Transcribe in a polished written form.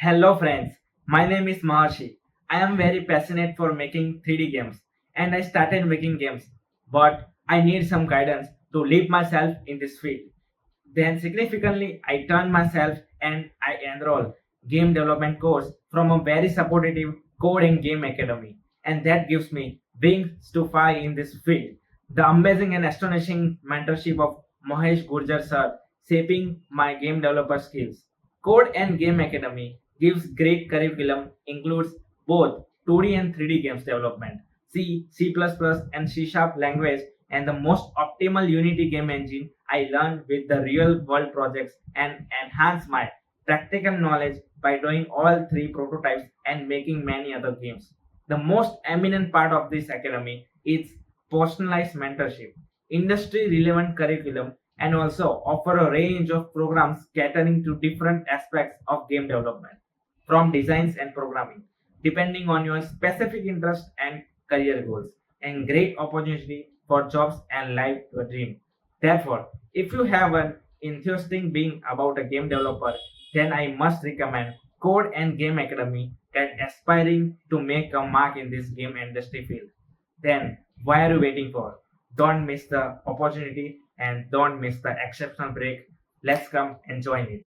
Hello friends, my name is Maharshi. I am very passionate for making 3D games and I started making games, but I need some guidance to lead myself in this field. Then significantly I turned myself and I enrolled game development course from a very supportive code and game academy, and that gives me wings to fly in this field. The amazing and astonishing mentorship of Mahesh Gurjar sir shaping my game developer skills. Code and Game Academy gives great curriculum, includes both 2D and 3D games development, C, C++, and C Sharp language, and the most optimal Unity game engine I learned with the real world projects and enhance my practical knowledge by doing all three prototypes and making many other games. The most eminent part of this academy is personalized mentorship, industry relevant curriculum, and also offer a range of programs catering to different aspects of game development, from designs and programming, depending on your specific interest and career goals, and great opportunity for jobs and life your dream. Therefore, if you have an enthusiastic being about a game developer, then I must recommend Code and Game Academy that aspiring to make a mark in this game industry field. Then why are you waiting for? Don't miss the opportunity and don't miss the exceptional break. Let's come and join it.